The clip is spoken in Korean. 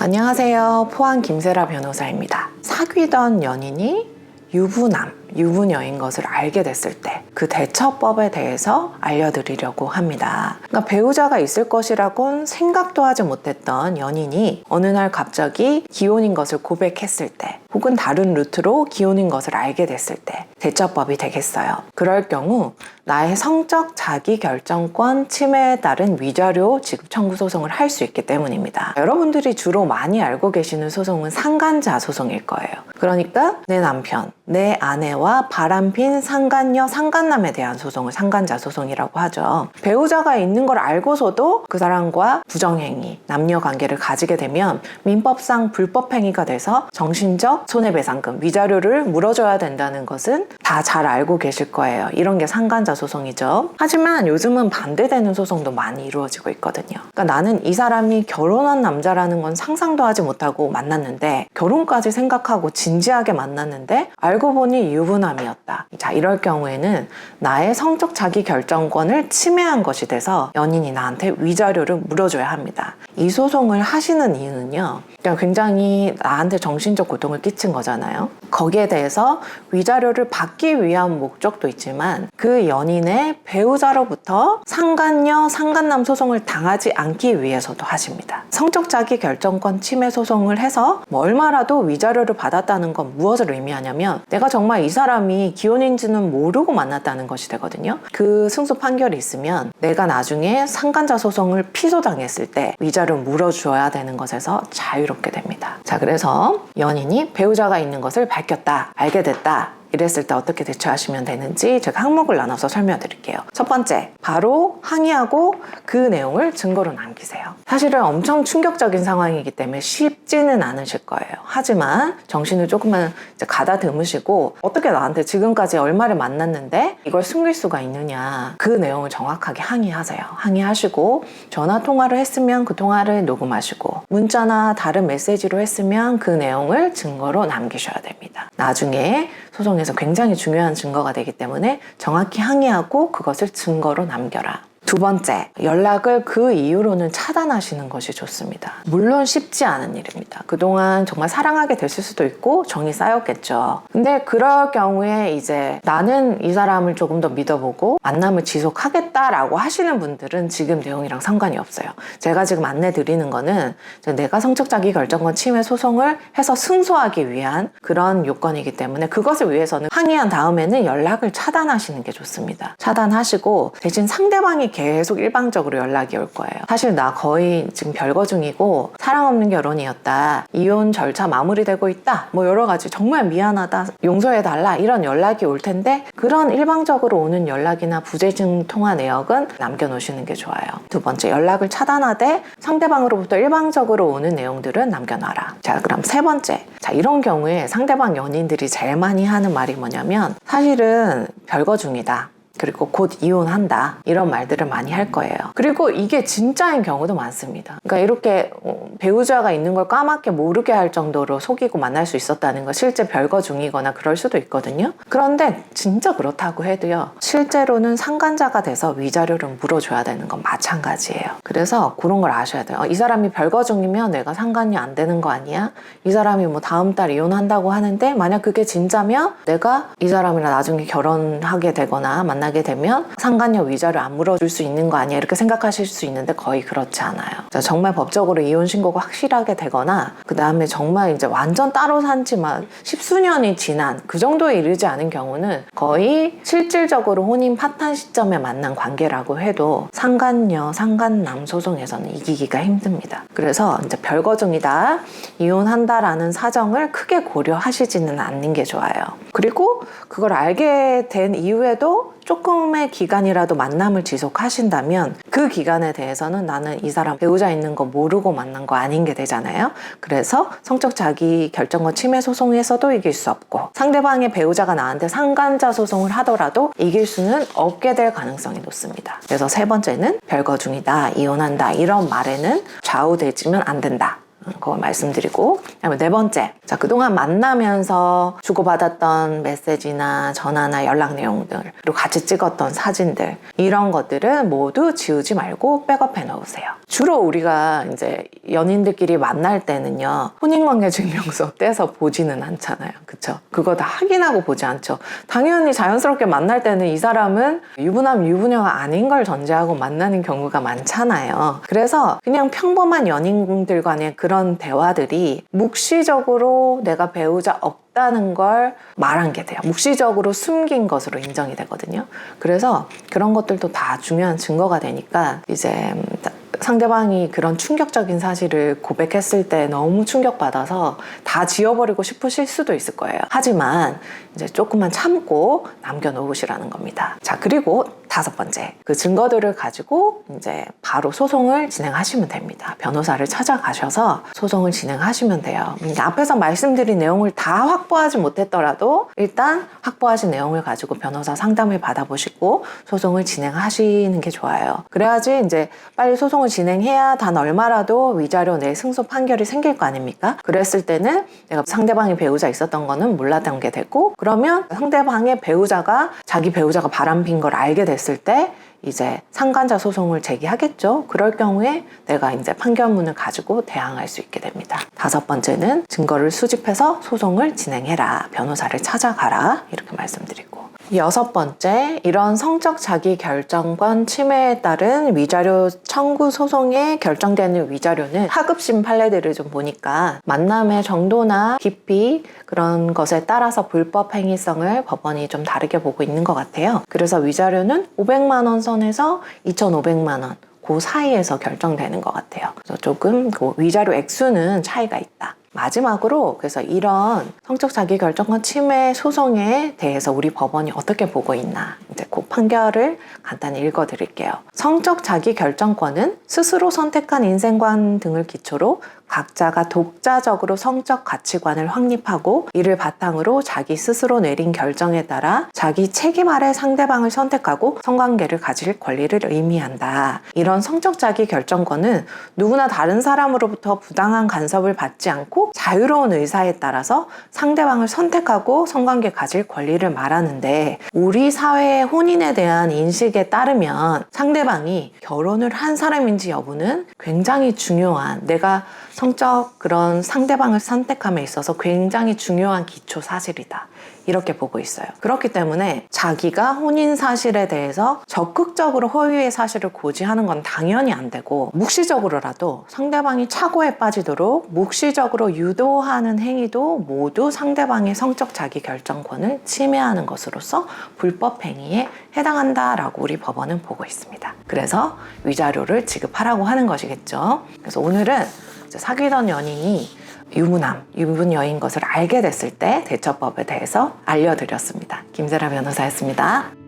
안녕하세요. 포항 김세라 변호사입니다. 사귀던 연인이 유부녀인 것을 알게 됐을 때 그 대처법에 대해서 알려드리려고 합니다. 그러니까 배우자가 있을 것이라곤 생각도 하지 못했던 연인이 어느 날 갑자기 기혼인 것을 고백했을 때, 혹은 다른 루트로 기혼인 것을 알게 됐을 때 대처법이 되겠어요. 그럴 경우 나의 성적 자기결정권 침해에 따른 위자료 지급 청구 소송을 할 수 있기 때문입니다. 여러분들이 주로 많이 알고 계시는 소송은 상간자 소송일 거예요. 그러니까 내 남편, 내 아내와 바람핀 상간녀, 상간남에 대한 소송을 상간자 소송이라고 하죠. 배우자가 있는 걸 알고서도 그 사람과 부정행위, 남녀관계를 가지게 되면 민법상 불법행위가 돼서 정신적 손해배상금, 위자료를 물어줘야 된다는 것은 다 잘 알고 계실 거예요. 이런 게 상간자 소송이죠. 하지만 요즘은 반대되는 소송도 많이 이루어지고 있거든요. 그러니까 나는 이 사람이 결혼한 남자라는 건 상상도 하지 못하고 만났는데, 결혼까지 생각하고 진지하게 만났는데 알고 보니 유부남이었다. 자, 이럴 경우에는 나의 성적 자기결정권을 침해한 것이 돼서 연인이 나한테 위자료를 물어줘야 합니다. 이 소송을 하시는 이유는요, 그러니까 굉장히 나한테 정신적 고통을 끼친 거잖아요. 거기에 대해서 위자료를 받기 위한 목적도 있지만 그 연인의 배우자로부터 상간녀, 상간남 소송을 당하지 않기 위해서도 하십니다. 성적 자기결정권 침해 소송을 해서 얼마라도 위자료를 받았다는 건 무엇을 의미하냐면, 내가 정말 이 사람이 기혼인지는 모르고 만났다는 것이 되거든요. 그 승소 판결이 있으면 내가 나중에 상간자 소송을 피소당했을 때 위자료 물어줘야 되는 것에서 자유롭게 됩니다. 자, 그래서 연인이 배우자가 있는 것을 밝혔다, 알게 됐다, 이랬을 때 어떻게 대처하시면 되는지 제가 항목을 나눠서 설명드릴게요. 첫 번째, 바로 항의하고 그 내용을 증거로 남기세요. 사실은 엄청 충격적인 상황이기 때문에 쉽지는 않으실 거예요. 하지만 정신을 조금만 가다듬으시고, 어떻게 나한테 지금까지 얼마를 만났는데 이걸 숨길 수가 있느냐, 그 내용을 정확하게 항의하세요. 항의하시고, 전화 통화를 했으면 그 통화를 녹음하시고, 문자나 다른 메시지로 했으면 그 내용을 증거로 남기셔야 됩니다. 나중에 소송에서 굉장히 중요한 증거가 되기 때문에 정확히 항의하고 그것을 증거로 남겨라. 두 번째, 연락을 그 이후로는 차단하시는 것이 좋습니다. 물론 쉽지 않은 일입니다. 그동안 정말 사랑하게 됐을 수도 있고 정이 쌓였겠죠. 근데 그럴 경우에 이제 나는 이 사람을 조금 더 믿어보고 만남을 지속하겠다라고 하시는 분들은 지금 내용이랑 상관이 없어요. 제가 지금 안내드리는 거는 내가 성적 자기결정권 침해 소송을 해서 승소하기 위한 그런 요건이기 때문에, 그것을 위해서는 항의한 다음에는 연락을 차단하시는 게 좋습니다. 차단하시고 대신 상대방이 계속 일방적으로 연락이 올 거예요. 사실 나 거의 지금 별거 중이고 사랑 없는 결혼이었다, 이혼 절차 마무리되고 있다, 여러 가지 정말 미안하다, 용서해달라, 이런 연락이 올 텐데, 그런 일방적으로 오는 연락이나 부재중 통화 내역은 남겨놓으시는 게 좋아요. 두 번째, 연락을 차단하되 상대방으로부터 일방적으로 오는 내용들은 남겨놔라. 자, 그럼 세 번째, 자, 이런 경우에 상대방 연인들이 제일 많이 하는 말이 뭐냐면, 사실은 별거 중이다, 그리고 곧 이혼한다, 이런 말들을 많이 할 거예요. 그리고 이게 진짜인 경우도 많습니다. 그러니까 이렇게 배우자가 있는 걸 까맣게 모르게 할 정도로 속이고 만날 수 있었다는 거, 실제 별거 중이거나 그럴 수도 있거든요. 그런데 진짜 그렇다고 해도요, 실제로는 상간자가 돼서 위자료를 물어줘야 되는 건 마찬가지예요. 그래서 그런 걸 아셔야 돼요. 이 사람이 별거 중이면 내가 상간이 안 되는 거 아니야? 이 사람이 다음 달 이혼한다고 하는데 만약 그게 진짜면 내가 이 사람이랑 나중에 결혼하게 되거나 만나게 되면 상간녀 위자료 안 물어줄 수 있는 거 아니야, 이렇게 생각하실 수 있는데 거의 그렇지 않아요. 정말 법적으로 이혼 신고가 확실하게 되거나, 그 다음에 정말 이제 완전 따로 산지만 십수년이 지난 그 정도에 이르지 않은 경우는 거의 실질적으로 혼인 파탄 시점에 만난 관계라고 해도 상간녀, 상간남 소송에서는 이기기가 힘듭니다. 그래서 이제 별거 중이다, 이혼한다라는 사정을 크게 고려하시지는 않는 게 좋아요. 그리고 그걸 알게 된 이후에도 조금의 기간이라도 만남을 지속하신다면 그 기간에 대해서는 나는 이 사람 배우자 있는 거 모르고 만난 거 아닌 게 되잖아요. 그래서 성적 자기결정권 침해 소송에서도 이길 수 없고, 상대방의 배우자가 나한테 상간자 소송을 하더라도 이길 수는 없게 될 가능성이 높습니다. 그래서 세 번째는 별거 중이다, 이혼한다, 이런 말에는 좌우되지면 안 된다. 그거 말씀드리고, 그다음에 네 번째, 자, 그동안 만나면서 주고받았던 메시지나 전화나 연락 내용들, 그리고 같이 찍었던 사진들, 이런 것들은 모두 지우지 말고 백업해 놓으세요. 주로 우리가 이제 연인들끼리 만날 때는요, 혼인관계 증명서 떼서 보지는 않잖아요. 그쵸? 그거 다 확인하고 보지 않죠. 당연히 자연스럽게 만날 때는 이 사람은 유부남, 유부녀가 아닌 걸 전제하고 만나는 경우가 많잖아요. 그래서 그냥 평범한 연인들 간의 그런 대화들이 묵시적으로 내가 배우자 없다는 걸 말한 게 돼요. 묵시적으로 숨긴 것으로 인정이 되거든요. 그래서 그런 것들도 다 중요한 증거가 되니까 이제 상대방이 그런 충격적인 사실을 고백했을 때 너무 충격받아서 다 지워버리고 싶으실 수도 있을 거예요. 하지만 이제 조금만 참고 남겨놓으시라는 겁니다. 자, 그리고 다섯 번째, 그 증거들을 가지고 이제 바로 소송을 진행하시면 됩니다. 변호사를 찾아가셔서 소송을 진행하시면 돼요. 앞에서 말씀드린 내용을 다 확보하지 못했더라도 일단 확보하신 내용을 가지고 변호사 상담을 받아보시고 소송을 진행하시는 게 좋아요. 그래야지 이제 빨리 소송을 진행해야 단 얼마라도 위자료 내 승소 판결이 생길 거 아닙니까? 그랬을 때는 내가 상대방의 배우자 있었던 거는 몰랐던 게 되고, 그러면 상대방의 배우자가 자기 배우자가 바람핀 걸 알게 됐을 때 이제 상간자 소송을 제기하겠죠. 그럴 경우에 내가 이제 판결문을 가지고 대항할 수 있게 됩니다. 다섯 번째는 증거를 수집해서 소송을 진행해라. 변호사를 찾아가라. 이렇게 말씀드리고, 여섯 번째, 이런 성적 자기 결정권 침해에 따른 위자료 청구 소송에 결정되는 위자료는 하급심 판례들을 좀 보니까 만남의 정도나 깊이 그런 것에 따라서 불법 행위성을 법원이 좀 다르게 보고 있는 것 같아요. 그래서 위자료는 500만 원 선에서 2,500만 원 그 사이에서 결정되는 것 같아요. 그래서 조금 그 위자료 액수는 차이가 있다. 마지막으로, 그래서 이런 성적 자기결정권 침해 소송에 대해서 우리 법원이 어떻게 보고 있나, 이제 그 판결을 간단히 읽어드릴게요. 성적 자기결정권은 스스로 선택한 인생관 등을 기초로 각자가 독자적으로 성적 가치관을 확립하고 이를 바탕으로 자기 스스로 내린 결정에 따라 자기 책임 아래 상대방을 선택하고 성관계를 가질 권리를 의미한다. 이런 성적 자기 결정권은 누구나 다른 사람으로부터 부당한 간섭을 받지 않고 자유로운 의사에 따라서 상대방을 선택하고 성관계 가질 권리를 말하는데, 우리 사회의 혼인에 대한 인식에 따르면 상대방이 결혼을 한 사람인지 여부는 굉장히 중요한, 내가 성적 그런 상대방을 선택함에 있어서 굉장히 중요한 기초 사실이다. 이렇게 보고 있어요. 그렇기 때문에 자기가 혼인 사실에 대해서 적극적으로 허위의 사실을 고지하는 건 당연히 안 되고, 묵시적으로라도 상대방이 착오에 빠지도록 묵시적으로 유도하는 행위도 모두 상대방의 성적 자기결정권을 침해하는 것으로서 불법 행위에 해당한다라고 우리 법원은 보고 있습니다. 그래서 위자료를 지급하라고 하는 것이겠죠. 그래서 오늘은 사귀던 연인이 유부남, 유부녀인 것을 알게 됐을 때 대처법에 대해서 알려드렸습니다. 김세라 변호사였습니다.